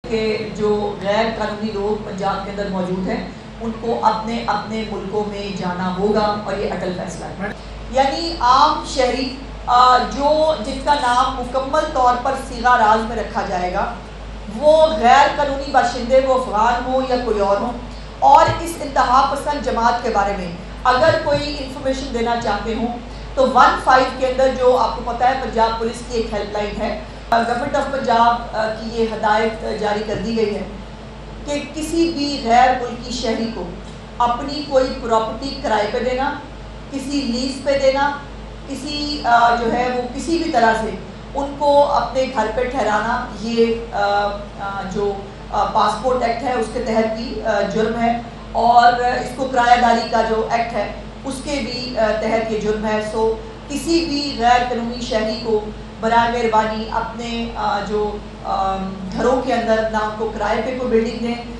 کہ جو غیر قانونی لوگ پنجاب کے اندر موجود ہیں ان کو اپنے اپنے ملکوں میں جانا ہوگا، اور یہ اٹل فیصلہ ہے۔ یعنی عام شہری جو جس کا نام مکمل طور پر صیغہ راز میں رکھا جائے گا، وہ غیر قانونی باشندے، وہ افغان ہوں یا کوئی اور ہوں، اور اس انتہا پسند جماعت کے بارے میں اگر کوئی انفارمیشن دینا چاہتے ہوں تو 15 کے اندر، جو آپ کو پتہ ہے پنجاب پولیس کی ایک ہیلپ لائن ہے، گورنمنٹ آف پنجاب کی یہ ہدایت جاری کر دی گئی ہے کہ کسی بھی غیر ملکی شہری کو اپنی کوئی پراپرٹی کرائے پہ دینا، کسی لیز پہ دینا، کسی جو ہے وہ کسی بھی طرح سے ان کو اپنے گھر پہ ٹھہرانا، یہ جو پاسپورٹ ایکٹ ہے اس کے تحت بھی جرم ہے، اور اس کو کرایہ داری کا جو ایکٹ ہے اس کے بھی تحت یہ جرم ہے۔ سو کسی بھی غیر قانونی شہری کو برائے مہربانی اپنے جو گھروں کے اندر نہ ان کو کرائے پہ کوئی بلڈنگ دیں،